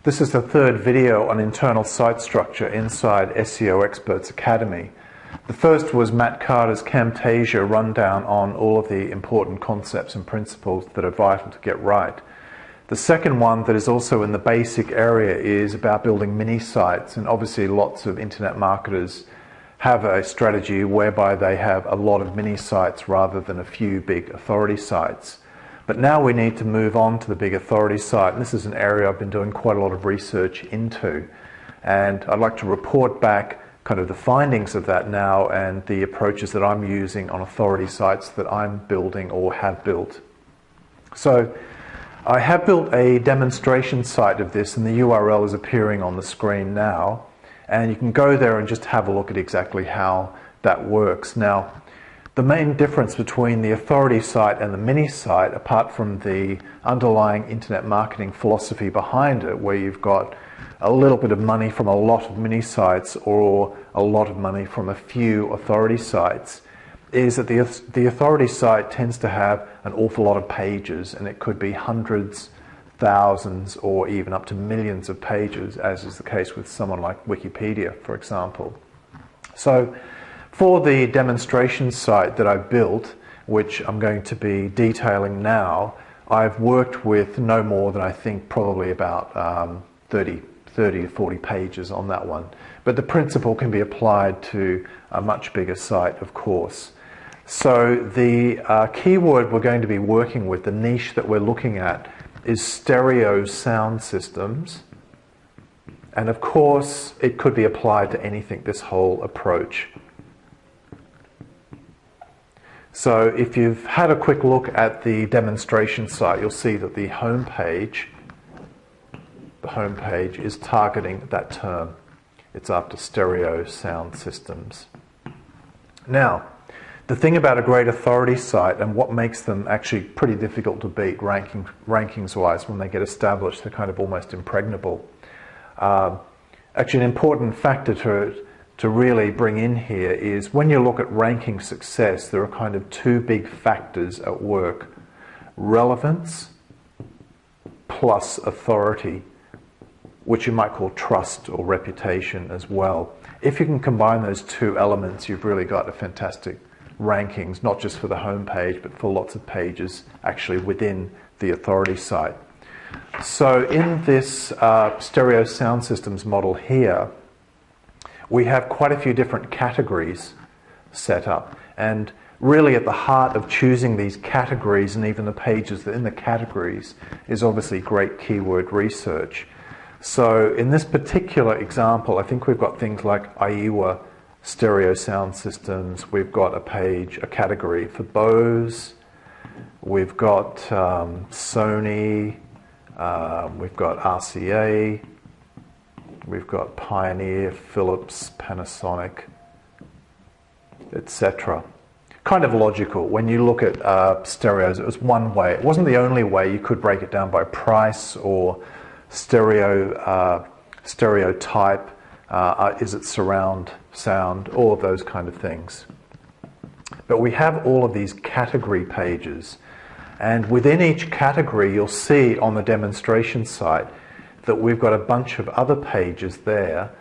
This is the third video on internal site structure inside SEO Experts Academy. The first was Matt Carter's Camtasia rundown on all of the important concepts and principles that are vital to get right. The second one, that is also in the basic area, is about building mini sites, and obviously lots of internet marketers have a strategy whereby they have a lot of mini sites rather than a few big authority sites. But now we need to move on to the big authority site, and this is an area I've been doing quite a lot of research into. And I'd like to report back kind of the findings of that now and the approaches that I'm using on authority sites that I'm building or have built. So I have built a demonstration site of this, and the URL is appearing on the screen now. And you can go there and just have a look at exactly how that works. Now, the main difference between the authority site and the mini site, apart from the underlying internet marketing philosophy behind it, where you've got a little bit of money from a lot of mini sites or a lot of money from a few authority sites, is that the authority site tends to have an awful lot of pages, and it could be hundreds, thousands, or even up to millions of pages, as is the case with someone like Wikipedia, for example. So for the demonstration site that I built, which I'm going to be detailing now, I've worked with no more than I think probably about 30 to 40 pages on that one. But the principle can be applied to a much bigger site, of course. So the keyword we're going to be working with, the niche that we're looking at, is stereo sound systems. And of course, it could be applied to anything, this whole approach. So if you've had a quick look at the demonstration site, you'll see that the home page is targeting that term. It's after stereo sound systems. Now, the thing about a great authority site, and what makes them actually pretty difficult to beat rankings-wise when they get established, they're kind of almost impregnable. Actually, an important factor to really bring in here is when you look at ranking success, there are kind of two big factors at work: relevance plus authority, which you might call trust or reputation as well. If you can combine those two elements, you've really got a fantastic rankings, not just for the home page, but for lots of pages actually within the authority site. So in this stereo sound systems model here, we have quite a few different categories set up, and really at the heart of choosing these categories and even the pages in the categories is obviously great keyword research. So in this particular example, I think we've got things like Aiwa stereo sound systems, we've got a category for Bose, we've got Sony, we've got RCA, we've got Pioneer, Philips, Panasonic, etc. Kind of logical. When you look at stereos, it was one way. It wasn't the only way. You could break it down by price or stereotype. Is it surround sound? All of those kind of things. But we have all of these category pages. And within each category, you'll see on the demonstration site that we've got a bunch of other pages there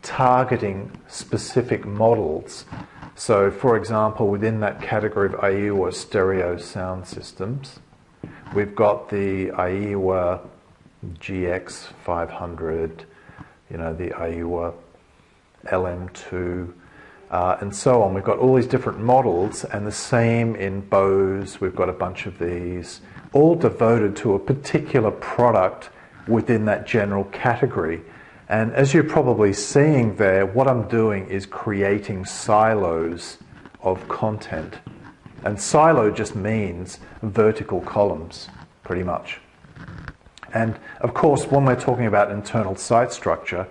targeting specific models. So, for example, within that category of Aiwa stereo sound systems, we've got the Aiwa GX500, the Aiwa LM2, and so on. We've got all these different models, and the same in Bose. We've got a bunch of these, all devoted to a particular product within that general category. And as you're probably seeing there, what I'm doing is creating silos of content. And silo just means vertical columns, pretty much. And of course, when we're talking about internal site structure,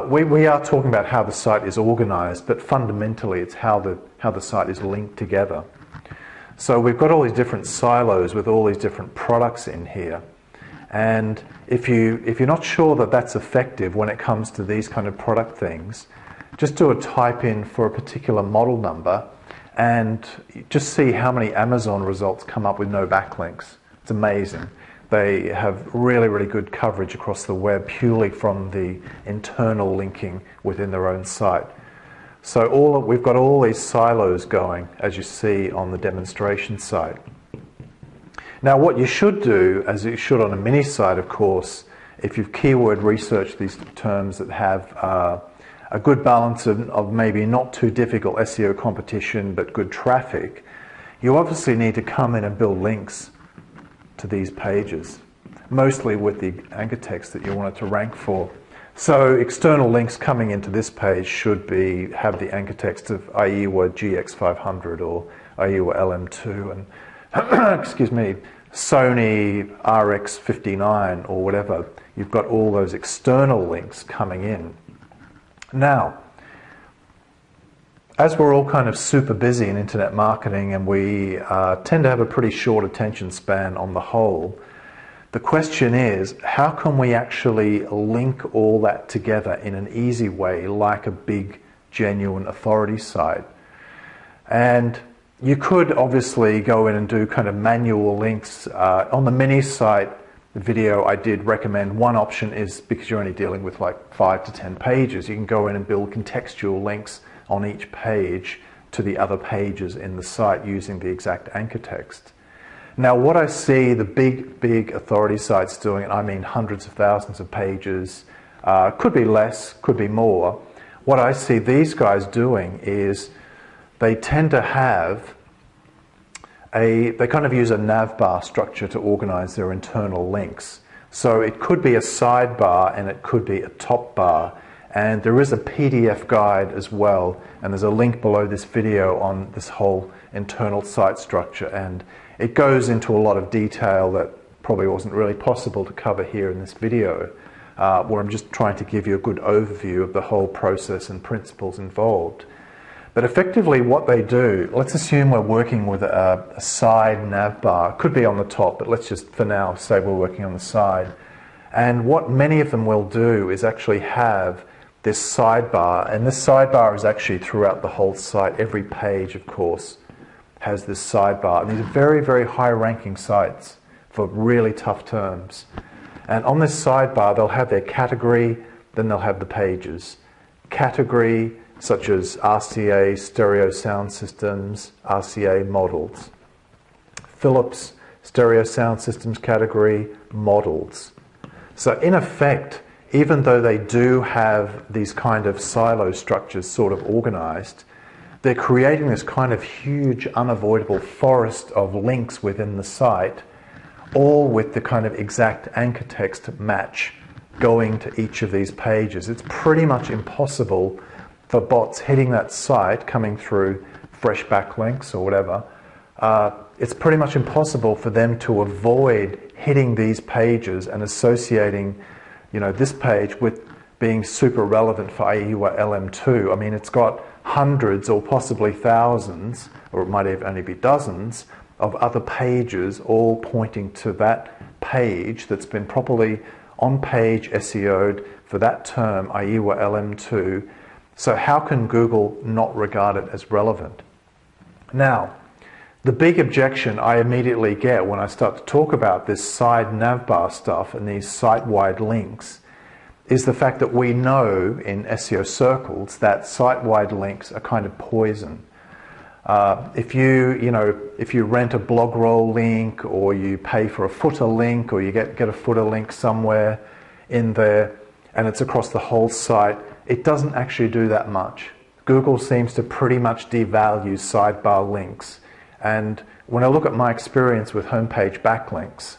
we are talking about how the site is organized, but fundamentally it's how the site is linked together. So we've got all these different silos with all these different products in here. And if you're not sure that that's effective when it comes to these kind of product things, just do a type in for a particular model number and just see how many Amazon results come up with no backlinks. It's amazing. They have really, really good coverage across the web purely from the internal linking within their own site. So we've got all these silos going, as you see on the demonstration site. Now what you should do, as you should on a mini site of course, if you've keyword researched these terms that have a good balance of maybe not too difficult SEO competition but good traffic, you obviously need to come in and build links to these pages, mostly with the anchor text that you want it to rank for. So external links coming into this page should have the anchor text of Aiwa GX500 or Aiwa LM2 and excuse me, Sony RX59 or whatever. You've got all those external links coming in. Now, as we're all kind of super busy in internet marketing and we tend to have a pretty short attention span on the whole, the question is, how can we actually link all that together in an easy way like a big, genuine authority site? And you could obviously go in and do kind of manual links. On the mini site video I did recommend one option is, because you're only dealing with like 5 to 10 pages, you can go in and build contextual links on each page to the other pages in the site using the exact anchor text. Now what I see the big authority sites doing, and I mean hundreds of thousands of pages, could be less, could be more, what I see these guys doing is they tend to have they kind of use a navbar structure to organize their internal links. So it could be a sidebar and it could be a top bar. And there is a PDF guide as well, and there's a link below this video on this whole internal site structure, and it goes into a lot of detail that probably wasn't really possible to cover here in this video, where I'm just trying to give you a good overview of the whole process and principles involved. But effectively what they do, let's assume we're working with a side navbar, could be on the top, but let's just for now say we're working on the side. And what many of them will do is actually have this sidebar, and this sidebar is actually throughout the whole site. Every page, of course, has this sidebar. And these are very, very high-ranking sites for really tough terms. And on this sidebar, they'll have their category, then they'll have the pages. Category, such as RCA stereo sound systems, RCA models. Philips stereo sound systems category, models. So in effect, even though they do have these kind of silo structures sort of organized, they're creating this kind of huge unavoidable forest of links within the site, all with the kind of exact anchor text match going to each of these pages. It's pretty much impossible for bots hitting that site, coming through fresh backlinks or whatever, it's pretty much impossible for them to avoid hitting these pages and associating this page with being super relevant for Aiwa LM2. I mean, it's got hundreds or possibly thousands, or it might only be dozens, of other pages all pointing to that page that's been properly on-page SEO'd for that term, Aiwa LM2. So how can Google not regard it as relevant? Now, the big objection I immediately get when I start to talk about this side navbar stuff and these site-wide links is the fact that we know in SEO circles that site-wide links are kind of poison. If you rent a blog roll link, or you pay for a footer link, or you get a footer link somewhere in there, and it's across the whole site, it doesn't actually do that much. Google seems to pretty much devalue sidebar links. And when I look at my experience with homepage backlinks,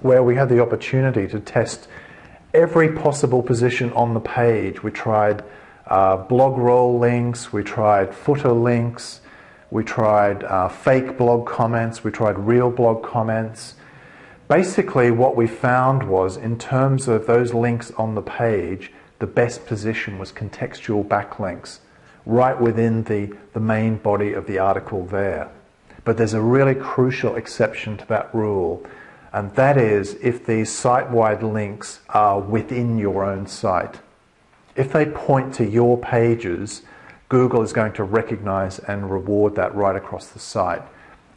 where we had the opportunity to test every possible position on the page, we tried blog roll links, we tried footer links, we tried fake blog comments, we tried real blog comments. Basically what we found was, in terms of those links on the page, the best position was contextual backlinks right within the main body of the article there. But there's a really crucial exception to that rule, and that is if these site-wide links are within your own site. If they point to your pages, Google is going to recognize and reward that right across the site.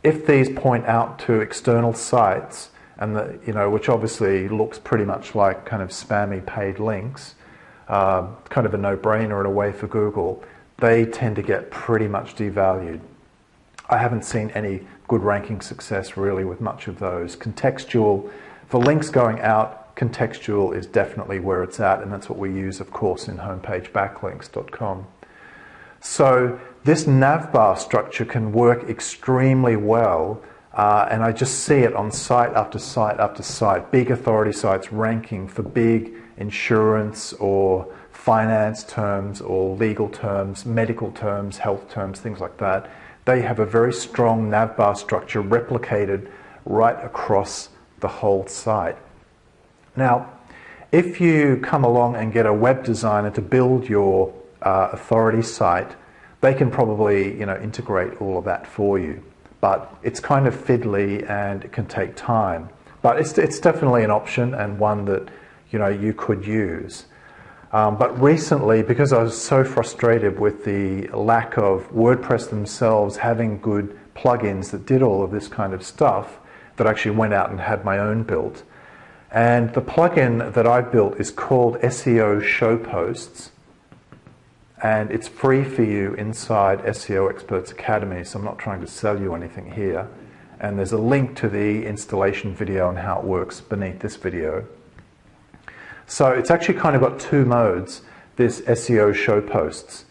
If these point out to external sites, and which obviously looks pretty much like kind of spammy paid links, kind of a no-brainer in a way for Google, they tend to get pretty much devalued. I haven't seen any good ranking success really with much of those. Contextual, for links going out, contextual is definitely where it's at, and that's what we use, of course, in homepagebacklinks.com. So this navbar structure can work extremely well, and I just see it on site after site after site. Big authority sites ranking for big insurance or finance terms or legal terms, medical terms, health terms, things like that. They have a very strong navbar structure replicated right across the whole site. Now, if you come along and get a web designer to build your authority site, they can probably integrate all of that for you. But it's kind of fiddly and it can take time. But it's definitely an option and one that you could use. But recently, because I was so frustrated with the lack of WordPress themselves having good plugins that did all of this kind of stuff, that I actually went out and had my own built. And the plugin that I built is called SEO Show Posts, and it's free for you inside SEO Experts Academy, so I'm not trying to sell you anything here. And there's a link to the installation video and how it works beneath this video. So it's actually kind of got two modes, this SEO Show Posts.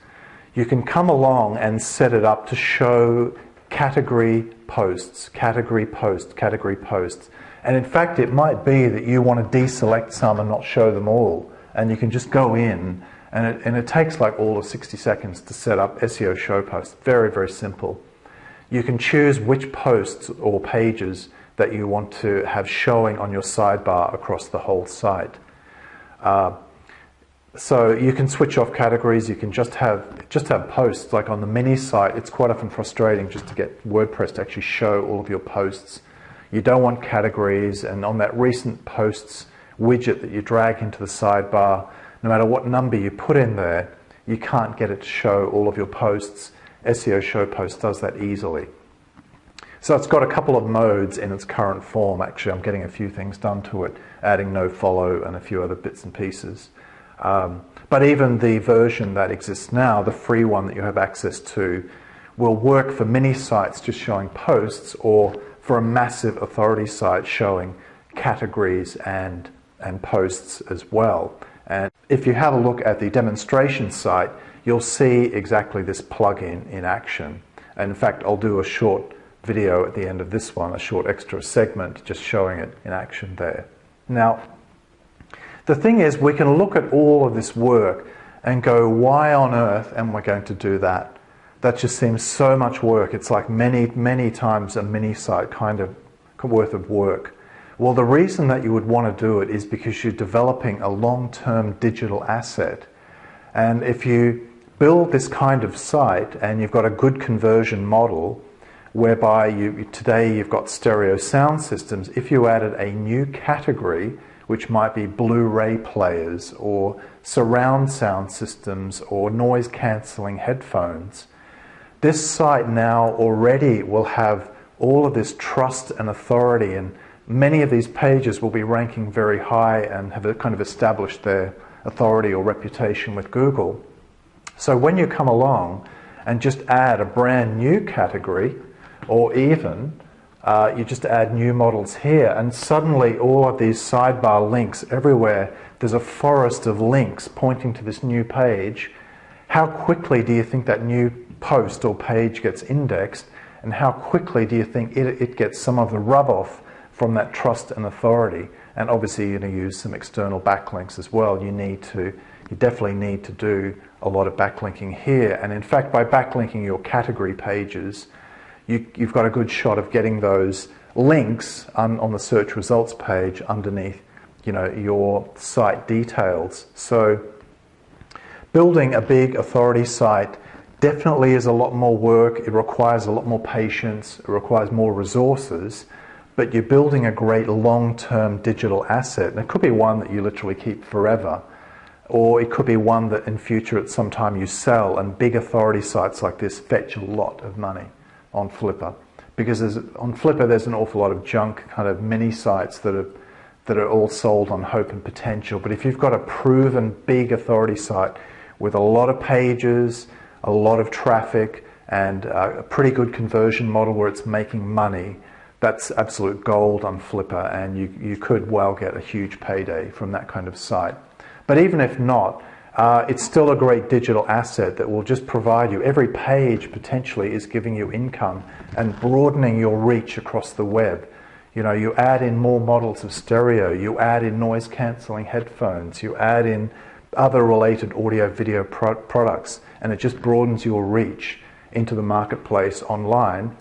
You can come along and set it up to show category posts, category posts, category posts. And in fact, it might be that you want to deselect some and not show them all. And you can just go in, and it takes like all of 60 seconds to set up SEO Show Posts. Very, very simple. You can choose which posts or pages that you want to have showing on your sidebar across the whole site. So you can switch off categories. You can just have posts. Like on the mini site, it's quite often frustrating just to get WordPress to actually show all of your posts. You don't want categories, and on that recent posts widget that you drag into the sidebar, no matter what number you put in there, you can't get it to show all of your posts. SEO Show Posts does that easily. So it's got a couple of modes in its current form. Actually, I'm getting a few things done to it, adding nofollow and a few other bits and pieces. But even the version that exists now, the free one that you have access to, will work for mini sites just showing posts, or for a massive authority site showing categories and posts as well. And if you have a look at the demonstration site, you'll see exactly this plugin in action. And in fact, I'll do a short video at the end of this one, a short extra segment just showing it in action there. Now, the thing is, we can look at all of this work and go, why on earth am I going to do that? That just seems so much work. It's like many, many times a mini site kind of worth of work. Well, the reason that you would want to do it is because you're developing a long-term digital asset. And if you build this kind of site and you've got a good conversion model, whereby today you've got stereo sound systems, if you added a new category, which might be Blu-ray players or surround sound systems or noise cancelling headphones, this site now already will have all of this trust and authority, and many of these pages will be ranking very high and have kind of established their authority or reputation with Google. So when you come along and just add a brand new category, or even you just add new models here, and suddenly all of these sidebar links everywhere, there's a forest of links pointing to this new page. How quickly do you think that new post or page gets indexed, and how quickly do you think it gets some of the rub off from that trust and authority? And obviously you're going to use some external backlinks as well. You definitely need to do a lot of backlinking here. And in fact, by backlinking your category pages, you've got a good shot of getting those links on the search results page underneath, your site details. So building a big authority site definitely is a lot more work. It requires a lot more patience. It requires more resources. But you're building a great long-term digital asset. And it could be one that you literally keep forever. Or it could be one that in future at some time you sell. And big authority sites like this fetch a lot of money on Flippa. because on Flipper there's an awful lot of junk kind of mini sites that are all sold on hope and potential. But if you've got a proven big authority site with a lot of pages, a lot of traffic, and a pretty good conversion model where it's making money, that's absolute gold on Flipper, and you could well get a huge payday from that kind of site. But even if not, it's still a great digital asset that will just provide you, every page potentially is giving you income and broadening your reach across the web. You know, you add in more models of stereo, you add in noise cancelling headphones, you add in other related audio video products, and it just broadens your reach into the marketplace online.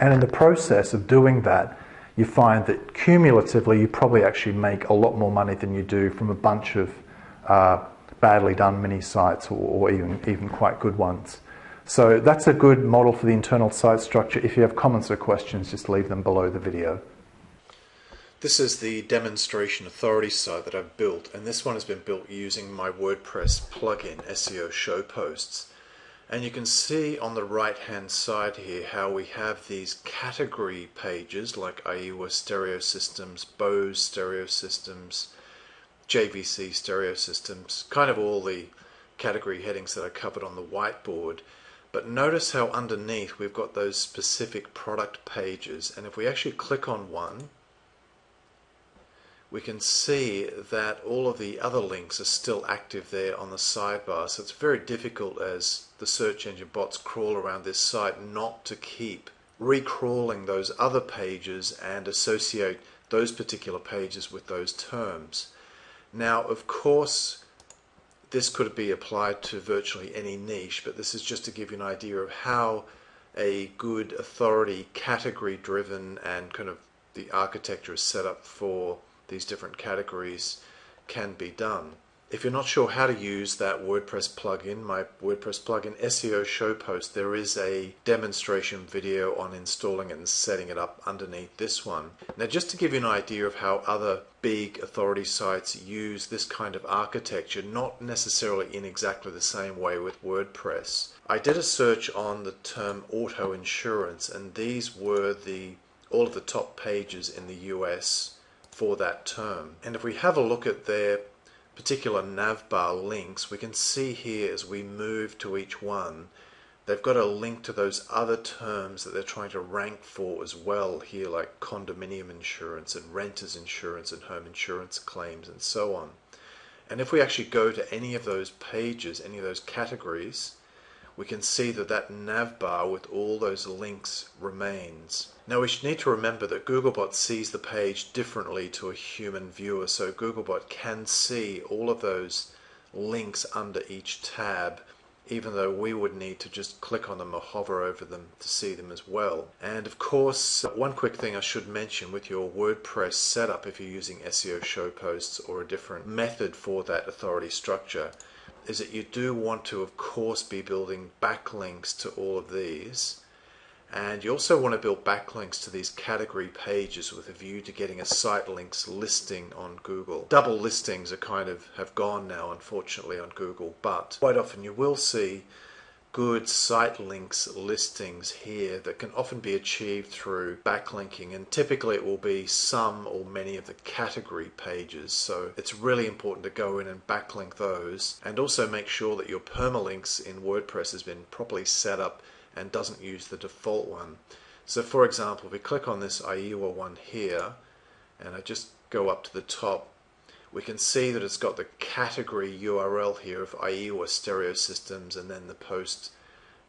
And in the process of doing that, you find that cumulatively you probably actually make a lot more money than you do from a bunch of badly done mini sites, or even quite good ones. So that's a good model for the internal site structure. If you have comments or questions, just leave them below the video. This is the demonstration authority site that I've built, and this one has been built using my WordPress plugin, SEO Show Posts. And you can see on the right hand side here how we have these category pages like Aiwa stereo systems, Bose stereo systems, JVC stereo systems, kind of all the category headings that I covered on the whiteboard. But notice how underneath we've got those specific product pages, and if we actually click on one, we can see that all of the other links are still active there on the sidebar. So it's very difficult as the search engine bots crawl around this site not to keep recrawling those other pages and associate those particular pages with those terms. Now, of course, this could be applied to virtually any niche, but this is just to give you an idea of how a good authority, category driven, and kind of the architecture is set up for these different categories can be done. If you're not sure how to use that WordPress plugin, my WordPress plugin SEO Show Post, there is a demonstration video on installing it and setting it up underneath this one. Now, just to give you an idea of how other big authority sites use this kind of architecture, not necessarily in exactly the same way with WordPress. I did a search on the term auto insurance, and these were all of the top pages in the US for that term. And if we have a look at their particular navbar links, we can see here as we move to each one, they've got a link to those other terms that they're trying to rank for as well here, like condominium insurance and renters insurance and home insurance claims and so on. And if we actually go to any of those pages, any of those categories, we can see that that navbar with all those links remains. Now, we need to remember that Googlebot sees the page differently to a human viewer, so Googlebot can see all of those links under each tab, even though we would need to just click on them or hover over them to see them as well. And of course, one quick thing I should mention with your WordPress setup, if you're using SEO Show Posts or a different method for that authority structure, is that you do want to, of course, be building backlinks to all of these. And you also want to build backlinks to these category pages with a view to getting a site links listing on Google. Double listings have gone now, unfortunately, on Google, but quite often you will see good site links listings here that can often be achieved through backlinking, and typically it will be some or many of the category pages. So it's really important to go in and backlink those, and also make sure that your permalinks in WordPress has been properly set up and doesn't use the default one. So for example, if we click on this Aiwa one here and I just go up to the top, we can see that it's got the category URL here of Aiwa stereo systems and then the post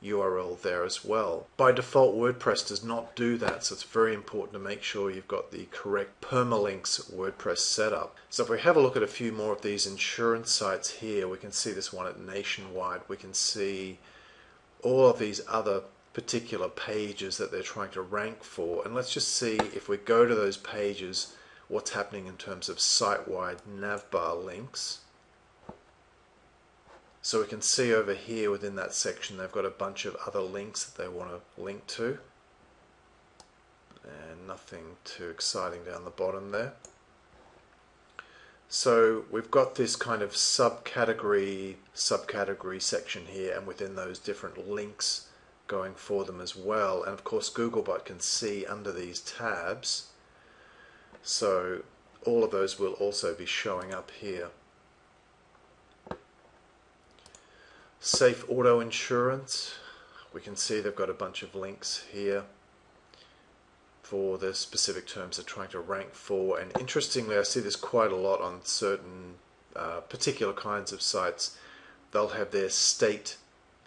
URL there as well. By default, WordPress does not do that, so it's very important to make sure you've got the correct permalinks WordPress setup. So if we have a look at a few more of these insurance sites here, we can see this one at Nationwide, we can see all of these other particular pages that they're trying to rank for, and let's just see if we go to those pages what's happening in terms of site-wide navbar links. So we can see over here within that section they've got a bunch of other links that they want to link to, and nothing too exciting down the bottom there. So we've got this kind of subcategory section here, and within those different links going for them as well. And of course Googlebot can see under these tabs, so all of those will also be showing up here. Safe Auto Insurance, we can see they've got a bunch of links here for the specific terms they're trying to rank for, and interestingly I see this quite a lot on certain particular kinds of sites. They'll have their state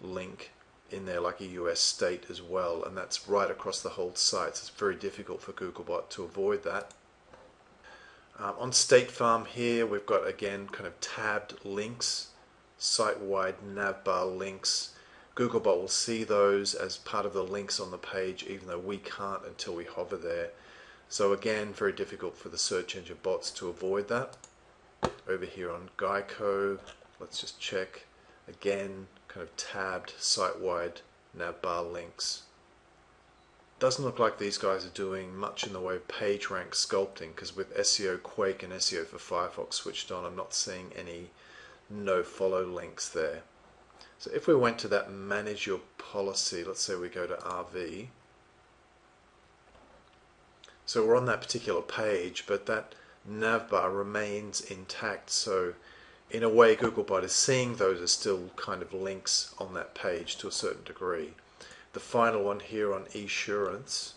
link in there, like a US state as well, and that's right across the whole site, so it's very difficult for Googlebot to avoid that. On State Farm here we've got again kind of tabbed links, site-wide navbar links. Googlebot will see those as part of the links on the page, even though we can't until we hover there. So again, very difficult for the search engine bots to avoid that. Over here on Geico, let's just check. Again, kind of tabbed site-wide navbar links. Doesn't look like these guys are doing much in the way of page rank sculpting, because with SEO Quake and SEO for Firefox switched on, I'm not seeing any no follow links there. So if we went to that manage your policy, let's say we go to RV. So we're on that particular page, but that navbar remains intact. So in a way, Googlebot is seeing those as still kind of links on that page to a certain degree. The final one here on Esurance.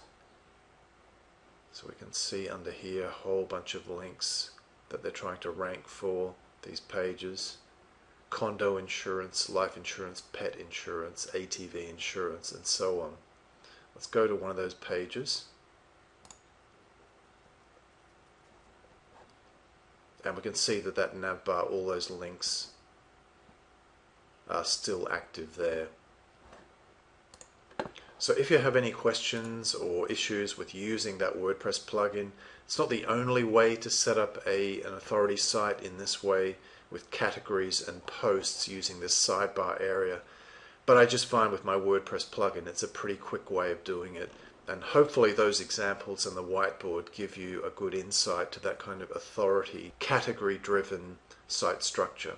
So we can see under here a whole bunch of links that they're trying to rank for these pages. Condo insurance, life insurance, pet insurance, ATV insurance, and so on. Let's go to one of those pages. And we can see that that navbar, all those links are still active there. So if you have any questions or issues with using that WordPress plugin, it's not the only way to set up an authority site in this way with categories and posts using this sidebar area. But I just find with my WordPress plugin it's a pretty quick way of doing it. And hopefully those examples on the whiteboard give you a good insight to that kind of authority, category-driven site structure.